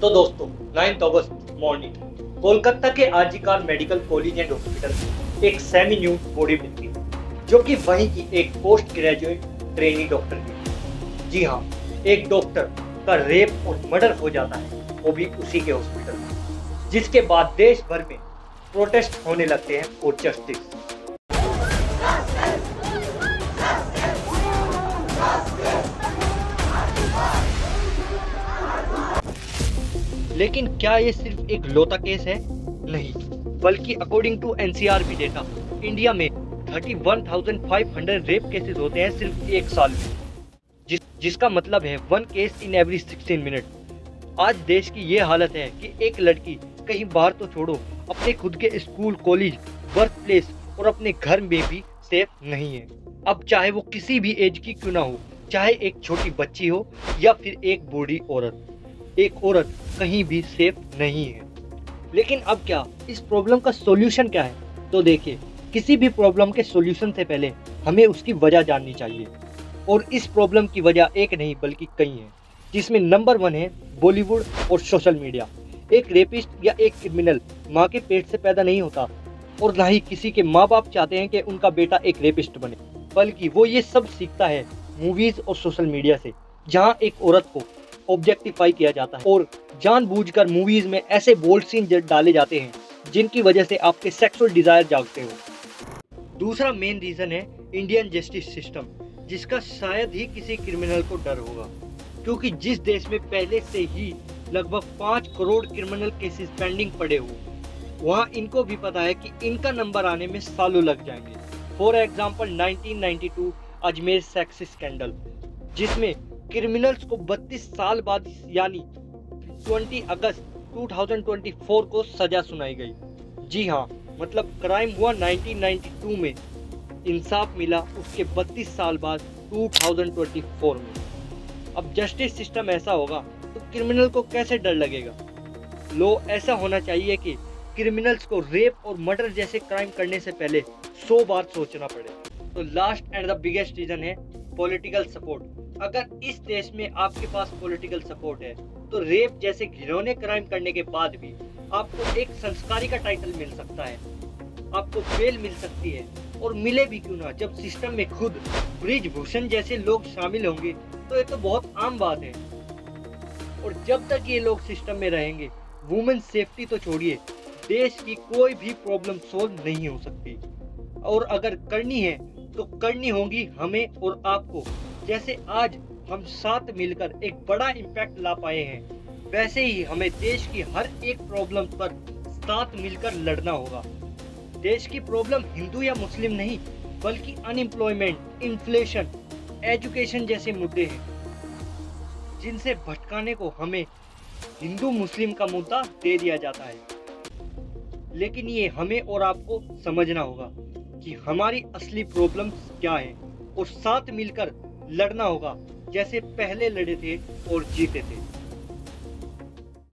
तो दोस्तों 9 अगस्त मॉर्निंग कोलकाता के RG Kar medical college and hospital में एक सेमी न्यूड बॉडी मिलती है जो कि वहीं की एक पोस्ट ग्रेजुएट ट्रेनी डॉक्टर की। जी हाँ, एक डॉक्टर का रेप और मर्डर हो जाता है, वो भी उसी के हॉस्पिटल में, जिसके बाद देश भर में प्रोटेस्ट होने लगते हैं फॉर जस्टिस। लेकिन क्या ये सिर्फ एक लौता केस है? नहीं, बल्कि according to NCRB data India में 31,500 रेप केसेस होते हैं सिर्फ एक साल में, जिसका मतलब है 1 केस इन एवरी 16 मिनट। आज देश की ये हालत है कि एक लड़की कहीं बाहर तो छोड़ो, अपने खुद के स्कूल, कॉलेज, वर्क प्लेस और अपने घर में भी सेफ नहीं है। अब चाहे वो किसी भी एज की क्यों ना हो, चाहे एक छोटी बच्ची हो या फिर एक बूढ़ी औरत, एक औरत कहीं भी सेफ नहीं है। लेकिन अब क्या, इस प्रॉब्लम का सॉल्यूशन क्या है? तो देखिए, किसी भी प्रॉब्लम के सॉल्यूशन से पहले हमें उसकी वजह जाननी चाहिए। और इस प्रॉब्लम की वजह एक नहीं बल्कि कई हैं, जिसमें नंबर 1 है बॉलीवुड और सोशल मीडिया। एक रेपिस्ट या एक क्रिमिनल माँ के पेट से पैदा नहीं होता, और ना ही किसी के माँ बाप चाहते हैं कि उनका बेटा एक रेपिस्ट बने, बल्कि वो ये सब सीखता है मूवीज और सोशल मीडिया से, जहाँ एक औरत को ऑब्जेक्टिफाई किया जाता है और जानबूझकर मूवीज में ऐसे बोल्ड सीन डाले जाते हैं जिनकी वजह से आपके सेक्सुअल डिजायर जागते हो। दूसरा मेन रीजन है इंडियन जस्टिस सिस्टम, जिसका शायद ही किसी क्रिमिनल को डर होगा, क्योंकि जिस देश में पहले से ही लगभग 5 करोड़ क्रिमिनल केसेस पेंडिंग पड़े हो, वहाँ इनको भी पता है कि इनका नंबर आने में सालों लग जाएंगे। For example 1992 Ajmer sex scandal, जिसमें क्रिमिनल्स को 32 साल बाद यानी 20 अगस्त 2024 को सजा सुनाई गई। जी हाँ, मतलब क्राइम हुआ 1992 में, इंसाफ मिला उसके 32 साल बाद 2024 में। अब जस्टिस सिस्टम ऐसा होगा तो क्रिमिनल को कैसे डर लगेगा? लो, ऐसा होना चाहिए कि क्रिमिनल्स को रेप और मर्डर जैसे क्राइम करने से पहले 100 बार सोचना पड़े। तो last and the biggest reason है पॉलिटिकल सपोर्ट। अगर इस देश में आपके पास पॉलिटिकल सपोर्ट है तो रेप जैसे घिनौने क्राइम करने के बाद भी आपको एक संस्कारी का टाइटल मिल सकता है, आपको बेल मिल सकती है, और मिले भी क्यों ना, जब सिस्टम में खुद ब्रिजभूषण जैसे लोग शामिल होंगे तो ये तो बहुत आम बात है। और जब तक ये लोग सिस्टम में रहेंगे, वुमेन सेफ्टी तो छोड़िए, देश की कोई भी प्रॉब्लम सोल्व नहीं हो सकती। और अगर करनी है तो करनी होगी हमें और आपको। जैसे आज हम साथ मिलकर एक बड़ा इम्पैक्ट ला पाए हैं, वैसे ही हमें देश की हर एक प्रॉब्लम पर साथ मिलकर लड़ना होगा। देश की प्रॉब्लम हिंदू या मुस्लिम नहीं, बल्कि अनएम्प्लॉयमेंट, इन्फ्लेशन, एजुकेशन जैसे मुद्दे हैं, जिनसे भटकाने को हमें हिंदू मुस्लिम का मुद्दा दे दिया जाता है। लेकिन ये हमें और आपको समझना होगा कि हमारी असली प्रॉब्लम्स क्या हैं, और साथ मिलकर लड़ना होगा जैसे पहले लड़े थे और जीते थे।